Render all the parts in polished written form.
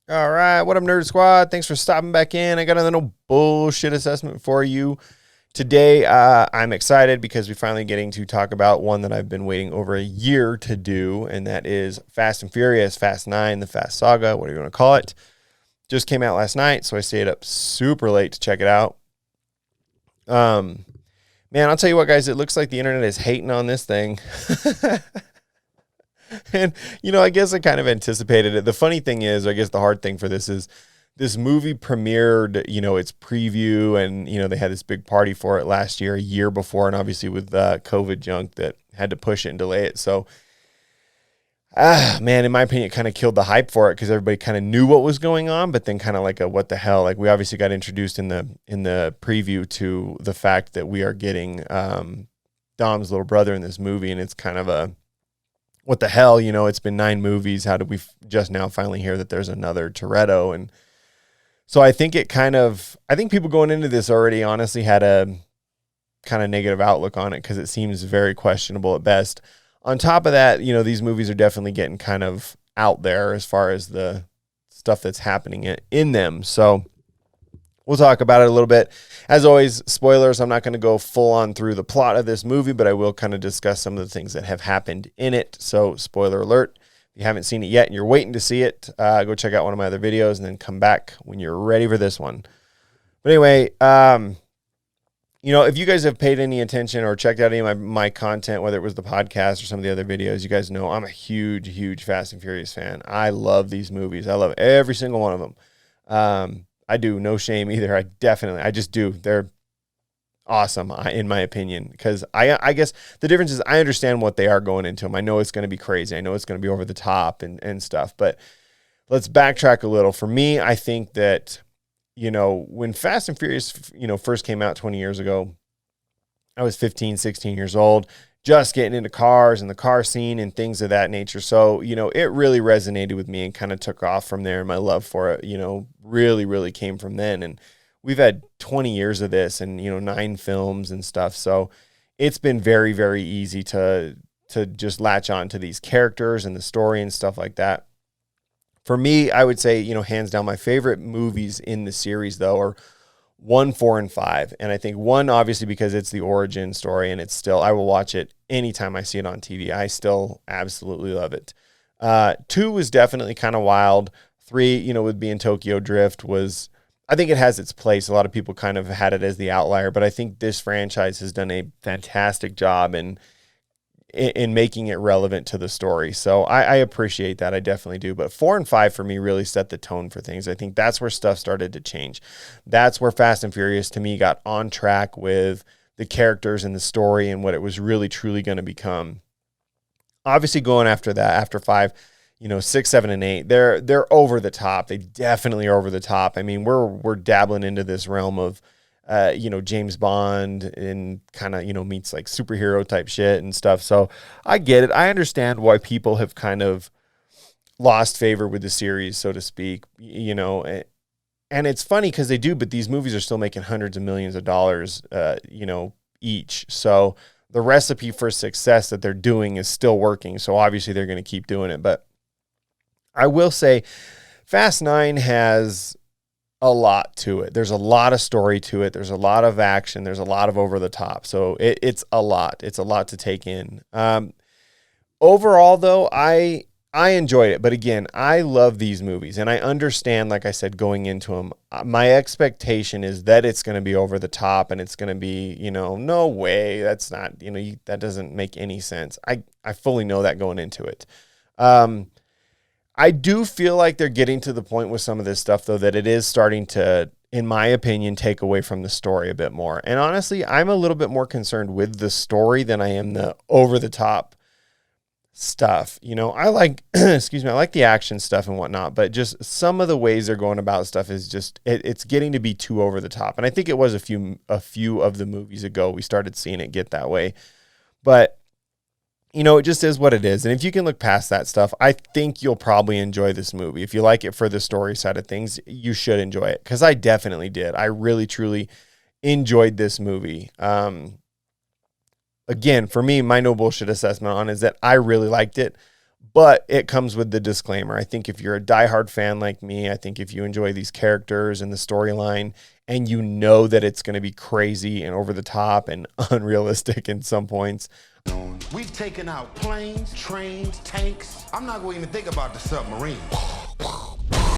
All right, what up, Nerd Squad? Thanks for stopping back in. I got another no bullshit assessment for you today. I'm excited because we're finally getting to talk about one that I've been waiting over a year to do, and that is Fast and Furious, Fast 9, the Fast Saga, whatever you want to call it. Just came out last night, so I stayed up super late to check it out. Man, I'll tell you what, guys, it looks like the internet is hating on this thing. And, I guess I kind of anticipated it. The funny thing is, I guess the hard thing for this is this movie premiered, its preview, and, they had this big party for it last year, a year before, and obviously with COVID junk that had to push it and delay it. So, man, in my opinion, it kind of killed the hype for it because everybody kind of knew what was going on, but then kind of like what the hell? Like, we obviously got introduced in the preview to the fact that we are getting Dom's little brother in this movie, and it's kind of a what the hell, it's been 9 movies. How did we just now finally hear that there's another Toretto? And so I think I think people going into this already honestly had a kind of negative outlook on it because it seems very questionable at best. On top of that, these movies are definitely getting kind of out there as far as the stuff that's happening in them. So we'll talk about it a little bit. As always, spoilers. I'm not going to go full on through the plot of this movie, but I will kind of discuss some of the things that have happened in it. So, spoiler alert. If you haven't seen it yet and you're waiting to see it, go check out one of my other videos and then come back when you're ready for this one. But anyway, if you guys have paid any attention or checked out any of my content, whether it was the podcast or some of the other videos, you guys know I'm a huge, huge Fast and Furious fan. I love these movies. I love every single one of them. I do, no shame either. I just do. They're awesome, in my opinion, because I guess the difference is I understand what they are going into them. I know it's going to be crazy. I know it's going to be over the top and stuff, but let's backtrack a little. For me, I think that, when Fast and Furious, first came out 20 years ago, I was 15, 16 years old, just getting into cars and the car scene and things of that nature. So, it really resonated with me and kind of took off from there. My love for it, really, really came from then. And we've had 20 years of this and, 9 films and stuff. So it's been very, very easy to just latch on to these characters and the story and stuff like that. For me, I would say, hands down, my favorite movies in the series, though, are 1, 4, and 5. And I think 1, obviously, because it's the origin story and I will watch it anytime I see it on TV. I still absolutely love it. 2 was definitely kind of wild. 3, with being Tokyo Drift I think it has its place. A lot of people kind of had it as the outlier, but I think this franchise has done a fantastic job in making it relevant to the story. So I appreciate that. I definitely do. But 4 and 5 for me really set the tone for things. I think that's where stuff started to change. That's where Fast and Furious to me got on track with the characters and the story and what it was really truly going to become. Obviously going after that, after 5, 6, 7, and 8, they're over the top. They definitely are over the top. I mean, we're dabbling into this realm of James Bond and kind of, meets like superhero type shit and stuff. So I get it. I understand why people have kind of lost favor with the series, so to speak, and it's funny because they do, but these movies are still making hundreds of millions of dollars, each. So the recipe for success that they're doing is still working. So obviously they're going to keep doing it. But I will say Fast 9 has a lot to it. There's a lot of story to it. There's a lot of action. There's a lot of over the top. So it's a lot. It's a lot to take in. Overall, though, I enjoyed it. But again, I love these movies. And I understand, like I said, going into them, my expectation is that it's going to be over the top and it's going to be, no way. That's not, that doesn't make any sense. I fully know that going into it. I do feel like they're getting to the point with some of this stuff, though, that it is starting to, in my opinion, take away from the story a bit more. And honestly, I'm a little bit more concerned with the story than I am the over-the-top stuff. I like, excuse me, I like the action stuff and whatnot, but just some of the ways they're going about stuff is just, it's getting to be too over the top. And I think it was a few of the movies ago we started seeing it get that way. But it just is what it is. And if you can look past that stuff, I think you'll probably enjoy this movie. If you like it for the story side of things, you should enjoy it. Because I definitely did. I really, truly enjoyed this movie. Again, for me, my no bullshit assessment on it is that I really liked it. But it comes with the disclaimer. I think if you're a diehard fan like me, I think if you enjoy these characters and the storyline and you know that it's going to be crazy and over the top and unrealistic in some points. We've taken out planes, trains, tanks. I'm not going to even think about the submarine.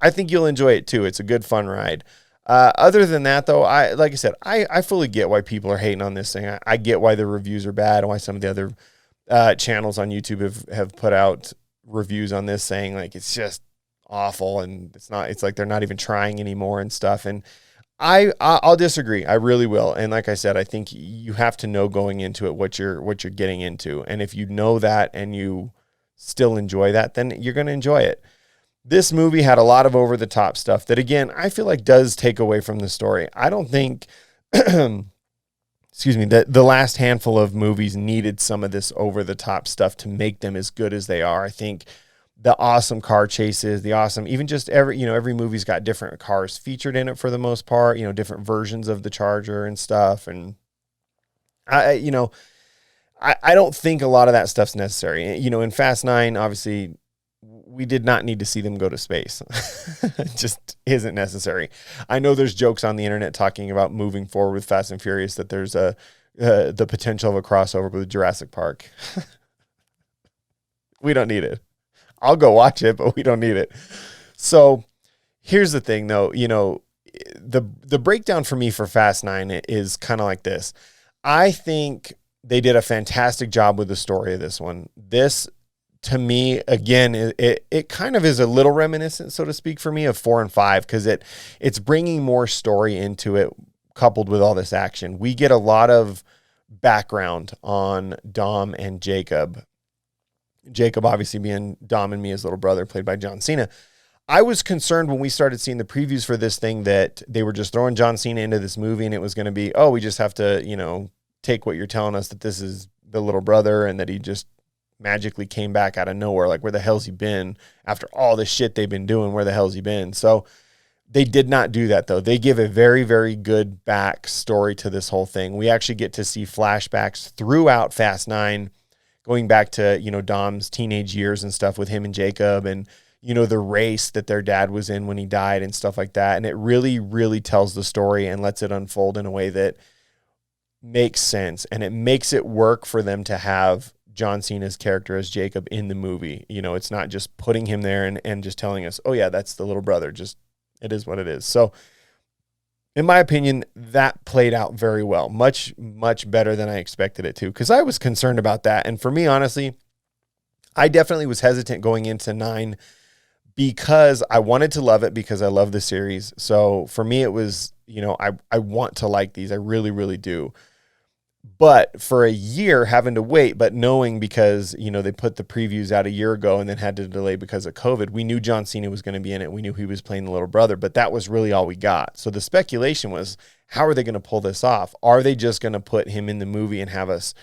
I think you'll enjoy it too. It's a good fun ride. Other than that, though, like I said, I fully get why people are hating on this thing. I get why the reviews are bad and why some of the other channels on YouTube have put out reviews on this saying like it's just awful and it's like they're not even trying anymore and stuff. And I'll disagree. I really will. And like I said, I think you have to know going into it what you're getting into. And if you know that and you still enjoy that, then you're going to enjoy it. This movie had a lot of over the top stuff that, again, I feel like does take away from the story. I don't think, excuse me, that the last handful of movies needed some of this over the top stuff to make them as good as they are. I think the awesome car chases, even just every movie's got different cars featured in it for the most part, different versions of the Charger and stuff. And I don't think a lot of that stuff's necessary. In Fast 9, obviously, we did not need to see them go to space. It just isn't necessary. I know there's jokes on the internet talking about moving forward with Fast and Furious that there's the potential of a crossover with Jurassic Park. We don't need it. I'll go watch it, but we don't need it. So here's the thing, though. The breakdown for me for Fast 9 is kind of like this. I think they did a fantastic job with the story of this one. This, to me, again, it kind of is a little reminiscent, so to speak, for me of 4 and 5 because it's bringing more story into it coupled with all this action. We get a lot of background on Dom and Jacob. Jacob obviously being Dom and Mia's little brother, played by John Cena. I was concerned when we started seeing the previews for this thing that they were just throwing John Cena into this movie and it was going to be, we just have to, take what you're telling us that this is the little brother and that he just magically came back out of nowhere. Like, where the hell's he been after all this shit they've been doing? Where the hell's he been? So they did not do that, though. They give a very, very good backstory to this whole thing. We actually get to see flashbacks throughout Fast 9, going back to, Dom's teenage years and stuff with him and Jacob and, the race that their dad was in when he died and stuff like that. And it really, really tells the story and lets it unfold in a way that makes sense. And it makes it work for them to have John Cena's character as Jacob in the movie. It's not just putting him there and just telling us, oh yeah, that's the little brother. Just, it is what it is. So in my opinion, that played out very well. Much, much better than I expected it to, because I was concerned about that. And for me, honestly, I definitely was hesitant going into 9 because I wanted to love it because I love the series. So for me, it was, I want to like these. I really, really do. But for a year having to wait, but knowing because, they put the previews out a year ago and then had to delay because of COVID, we knew John Cena was going to be in it. We knew he was playing the little brother, but that was really all we got. So the speculation was, how are they going to pull this off? Are they just going to put him in the movie and have us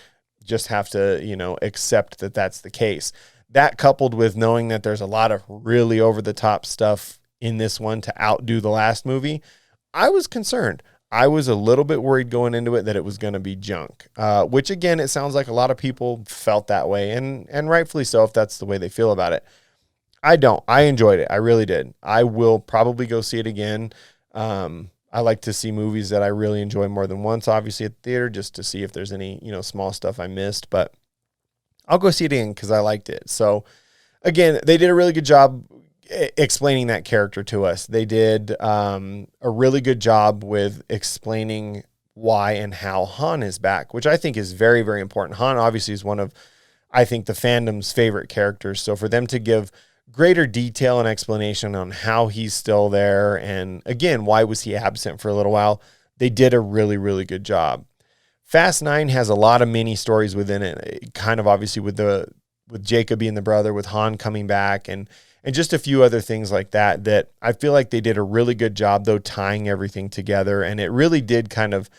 just have to, accept that that's the case? That coupled with knowing that there's a lot of really over the top stuff in this one to outdo the last movie, I was concerned. I was a little bit worried going into it that it was going to be junk, which again, it sounds like a lot of people felt that way, and rightfully so if that's the way they feel about it. I don't. I enjoyed it. I really did. I will probably go see it again. I like to see movies that I really enjoy more than once, obviously at the theater, just to see if there's any, small stuff I missed, but I'll go see it again because I liked it. So again, they did a really good job explaining that character to us. They did a really good job with explaining why and how Han is back, which I think is very, very important. Han obviously is one of, I think, the fandom's favorite characters. So for them to give greater detail and explanation on how he's still there, and again, why was he absent for a little while, they did a really, really good job. Fast 9 has a lot of mini stories within it, kind of obviously with Jacob being the brother, with Han coming back, and just a few other things like that, that I feel like they did a really good job, though, tying everything together. And it really did kind of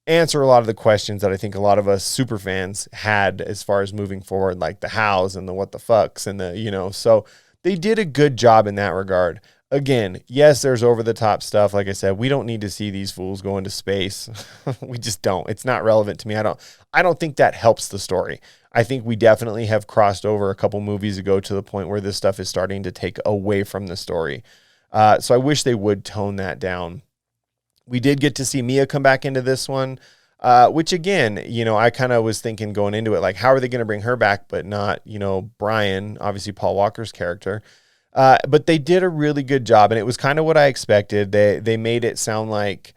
answer a lot of the questions that I think a lot of us super fans had as far as moving forward, like the hows and the what the fucks and the, so they did a good job in that regard. Again, yes, there's over the top stuff. Like I said, we don't need to see these fools go into space. We just don't. It's not relevant to me. I don't think that helps the story. I think we definitely have crossed over a couple movies ago to the point where this stuff is starting to take away from the story. So I wish they would tone that down. We did get to see Mia come back into this one, which again, I kind of was thinking going into it, like, how are they going to bring her back, but not, Brian, obviously Paul Walker's character. But they did a really good job, and it was kind of what I expected. They made it sound like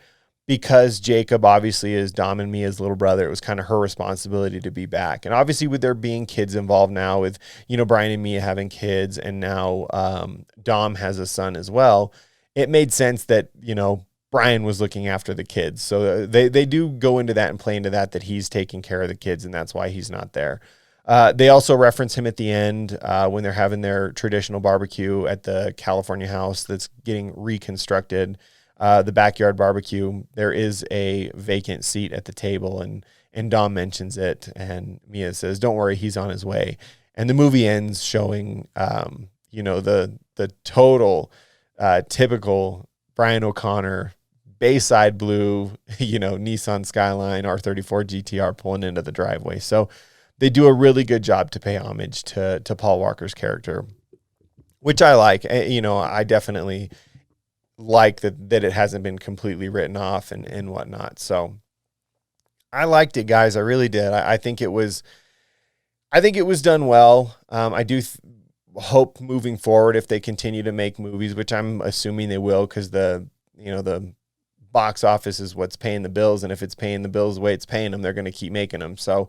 because Jacob obviously is Dom and Mia's little brother, it was kind of her responsibility to be back. And obviously with there being kids involved now with, Brian and Mia having kids, and now Dom has a son as well, it made sense that, Brian was looking after the kids. So they do go into that and play into that he's taking care of the kids, and that's why he's not there. They also reference him at the end when they're having their traditional barbecue at the California house that's getting reconstructed, the backyard barbecue. There is a vacant seat at the table, and Dom mentions it, and Mia says, "Don't worry, he's on his way." And the movie ends showing, the total typical Brian O'Connor Bayside blue, Nissan Skyline R34 GTR pulling into the driveway. So they do a really good job to pay homage to Paul Walker's character, which I like. I definitely like that it hasn't been completely written off and whatnot. So I liked it, guys. I really did. I think it was done well. I do hope moving forward, if they continue to make movies, which I'm assuming they will, because the box office is what's paying the bills, and if it's paying the bills the way it's paying them, they're going to keep making them. So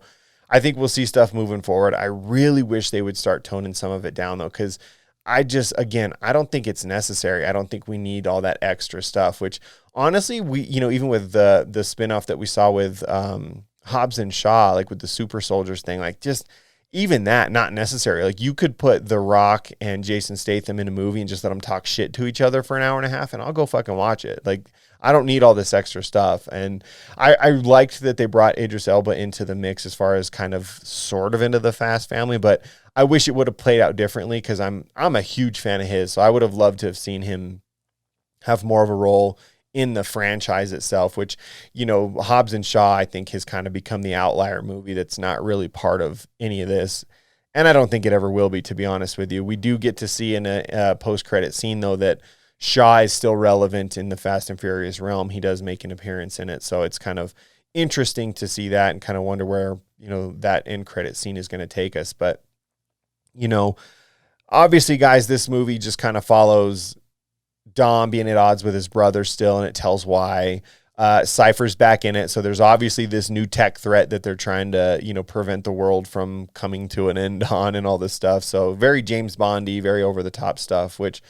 I think we'll see stuff moving forward. I really wish they would start toning some of it down, though, because I don't think it's necessary. I don't think we need all that extra stuff, which honestly, we, even with the spinoff that we saw with Hobbs and Shaw, like with the super soldiers thing, like just even that, not necessary. Like you could put The Rock and Jason Statham in a movie and just let them talk shit to each other for an hour and a half, and I'll go fucking watch it. Like, I don't need all this extra stuff. And I liked that they brought Idris Elba into the mix as far as kind of sort of into the Fast family, but I wish it would have played out differently, because I'm a huge fan of his. So I would have loved to have seen him have more of a role in the franchise itself, which, Hobbs and Shaw, I think, has kind of become the outlier movie that's not really part of any of this. And I don't think it ever will be, to be honest with you. We do get to see in a post-credit scene, though, that Shaw is still relevant in the Fast and Furious realm. He does make an appearance in it. So it's kind of interesting to see that and kind of wonder where, that end credit scene is going to take us. But, obviously, guys, this movie just kind of follows Dom being at odds with his brother still, and it tells why. Cypher's back in it. So there's obviously this new tech threat that they're trying to, prevent the world from coming to an end on, and all this stuff. So very James Bondy, very over the top stuff, which,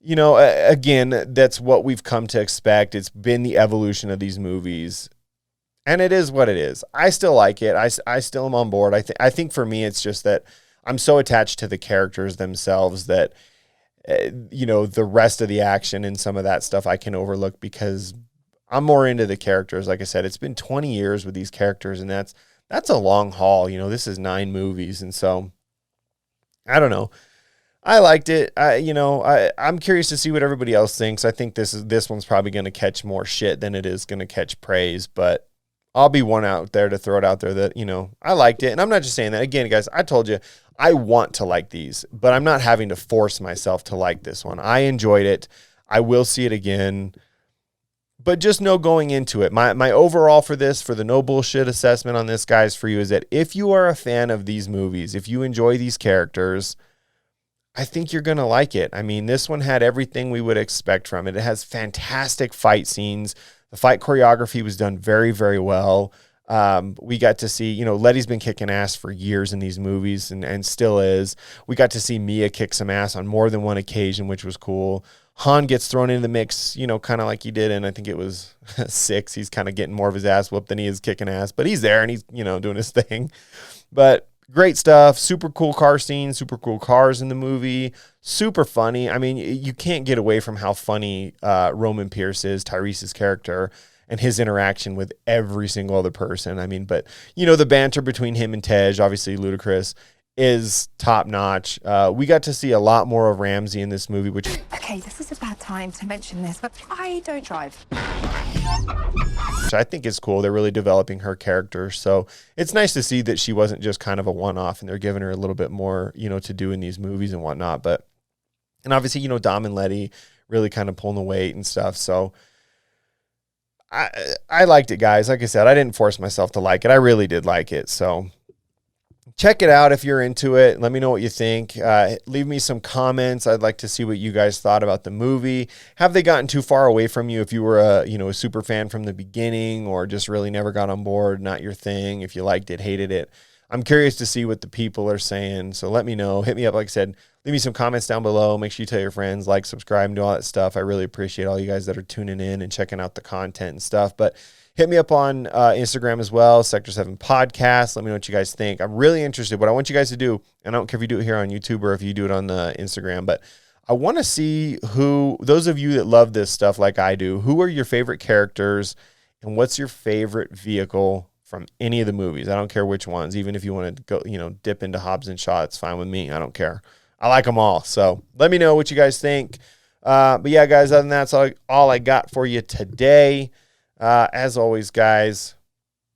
again, that's what we've come to expect. It's been the evolution of these movies, and it is what it is. I still like it. I still am on board. I think for me, it's just that I'm so attached to the characters themselves that, the rest of the action and some of that stuff I can overlook, because I'm more into the characters. Like I said, it's been 20 years with these characters, and that's a long haul. This is 9 movies. And so I don't know. I liked it. I'm curious to see what everybody else thinks. I think this one's probably going to catch more shit than it is going to catch praise, but I'll be one out there to throw it out there that, I liked it. And I'm not just saying that. Again, guys, I told you, I want to like these, but I'm not having to force myself to like this one. I enjoyed it. I will see it again, but just know going into it, my overall for the no bullshit assessment on this, guys, for you is that if you are a fan of these movies, if you enjoy these characters, I think you're going to like it. I mean, this one had everything we would expect from it. It has fantastic fight scenes. The fight choreography was done very, very well. We got to see, Letty's been kicking ass for years in these movies and still is. We got to see Mia kick some ass on more than one occasion, which was cool. Han gets thrown into the mix, kind of like he did, and I think it was 6. He's kind of getting more of his ass whooped than he is kicking ass, but he's there and he's, doing his thing. But great stuff. Super cool car scenes, super cool cars in the movie. Super funny. I mean, you can't get away from how funny Roman Pierce is, Tyrese's character, and his interaction with every single other person. I mean, but, the banter between him and Tej, obviously ludicrous. is top notch. We got to see a lot more of Ramsey in this movie, which Okay, this is a bad time to mention this, but I don't drive. I think is cool. They're really developing her character. So it's nice to see that she wasn't just kind of a one-off and they're giving her a little bit more, to do in these movies and whatnot. And obviously, Dom and Letty really kind of pulling the weight and stuff. So I liked it, guys. Like I said, I didn't force myself to like it. I really did like it. So check it out if you're into it. Let me know what you think. Leave me some comments. I'd like to see what you guys thought about the movie. Have they gotten too far away from you if you were a super fan from the beginning, or just really never got on board, not your thing, if you liked it, hated it? I'm curious to see what the people are saying. So let me know. Hit me up, like I said. Leave me some comments down below. Make sure you tell your friends, like, subscribe, and do all that stuff. I really appreciate all you guys that are tuning in and checking out the content and stuff. But hit me up on Instagram as well, Sector 7 Podcast. Let me know what you guys think. I'm really interested. What I want you guys to do, and I don't care if you do it here on YouTube or if you do it on the Instagram, but I want to see those of you that love this stuff like I do, who are your favorite characters and what's your favorite vehicle from any of the movies. I don't care which ones. Even if you want to go, dip into Hobbs and Shaw, it's fine with me. I don't care. I like them all. So let me know what you guys think. But yeah, guys, other than that, that's all I got for you today. As always, guys,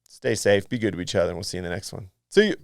stay safe, be good to each other, and we'll see you in the next one. See you.